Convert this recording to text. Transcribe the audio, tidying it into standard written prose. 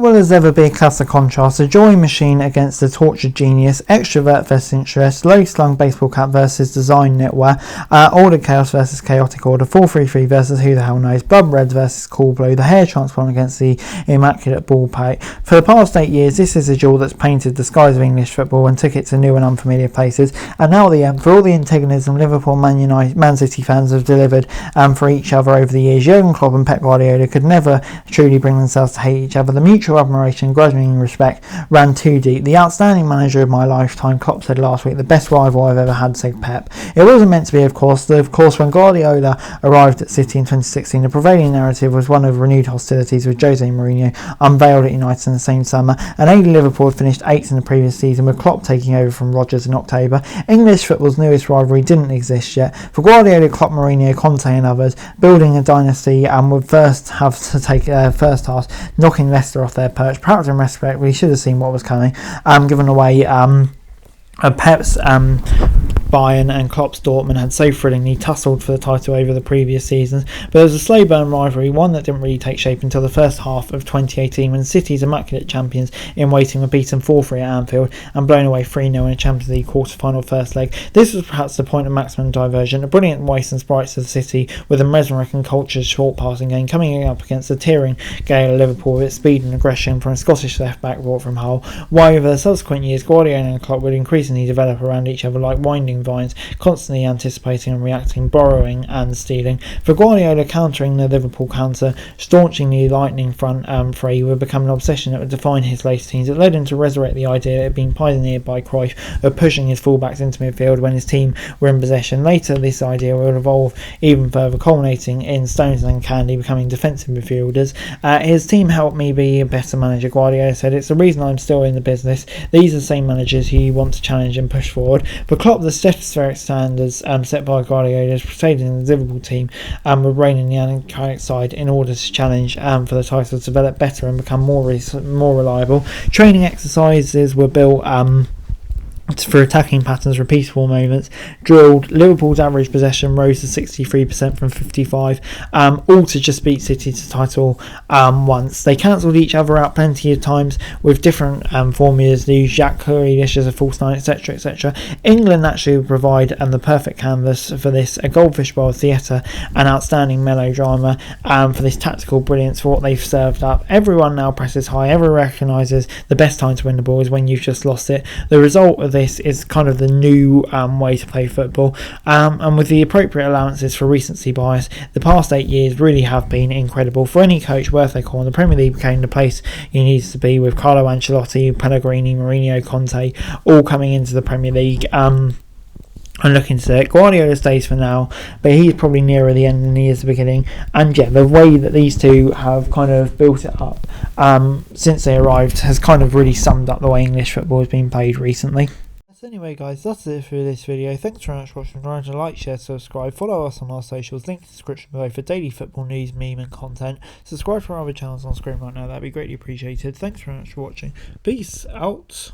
will as ever be a classic contrast, a joy machine against a tortured genius, extrovert versus interest, low-slung baseball cap versus design knitwear, ordered chaos versus chaotic order, 4-3-3 versus who the hell knows, blood reds versus cool blue, the hair transplant against the immaculate ball pate. For the past 8 years, this is a duel that's painted the skies of English football and took it to new and unfamiliar places, and now the end, for all the antagonism Liverpool, Man City fans have delivered for each other over the years, Jurgen Klopp and Pep Guardiola could never truly bring themselves to hate each other. The mutual admiration, grudging respect ran too deep. The outstanding manager of my lifetime, Klopp said last week, the best rival I've ever had, said Pep. It wasn't meant to be, of course. When Guardiola arrived at City in 2016, the prevailing narrative was one of renewed hostilities, with Jose Mourinho unveiled at United in the same summer, and AD Liverpool had finished 8th in the previous season, with Klopp taking over from Rodgers in October. English football's newest rivalry didn't exist yet. For Guardiola, Klopp, Mourinho, Conte and others, building a dynasty would first have to take first task, knocking Leicester off their perch. Perhaps in retrospect, we should have seen what was coming, given away Pep's Bayern and Klopp's Dortmund had so thrillingly tussled for the title over the previous seasons, but there was a slow burn rivalry, one that didn't really take shape until the first half of 2018, when City's immaculate champions in waiting were beaten 4-3 at Anfield and blown away 3-0 in a Champions League quarter-final first leg. This was perhaps the point of maximum diversion, a brilliant waste and sprites of City with a mesmeric and cultured short passing game coming up against the tearing gale of Liverpool with its speed and aggression from a Scottish left-back brought from Hull, while over the subsequent years Guardiola and Klopp would increasingly develop around each other like winding vines, constantly anticipating and reacting, borrowing and stealing. For Guardiola, countering the Liverpool counter, staunching the lightning front three would become an obsession that would define his later teams. It led him to resurrect the idea that had been pioneered by Cruyff of pushing his fullbacks into midfield when his team were in possession. Later, this idea would evolve even further, culminating in Stones and Candy becoming defensive midfielders. His team helped me be a better manager, Guardiola said. It's the reason I'm still in the business. These are the same managers who you want to challenge and push forward. For Klopp, the stratospheric standards set by Guardiola proceeding in the Liverpool team would reign in the anarchic side in order to challenge for the title, to develop better and become more reliable. Training exercises were built for attacking patterns, repeatable moments drilled. Liverpool's average possession rose to 63% from 55%, all to just beat City to title once. They cancelled each other out plenty of times with different formulas, used Jack Grealish as a false nine, etc, etc. England actually would provide the perfect canvas for this, a goldfish bowl of theatre and outstanding melodrama for this tactical brilliance for what they've served up. Everyone now presses high, everyone recognises the best time to win the ball is when you've just lost it. The result of this is kind of the new way to play football, and with the appropriate allowances for recency bias, the past 8 years really have been incredible. For any coach worth their call, the Premier League became the place he needs to be, with Carlo Ancelotti, Pellegrini, Mourinho, Conte all coming into the Premier League and looking to it. Guardiola stays for now, but he's probably nearer the end than he is the beginning. And yeah, the way that these two have kind of built it up since they arrived has kind of really summed up the way English football has been played recently. So anyway guys, that's it for this video. Thanks very much for watching. Remember to like, share, subscribe, follow us on our socials, link in the description below for daily football news, meme and content. Subscribe to our other channels on screen right now, that'd be greatly appreciated. Thanks very much for watching. Peace out.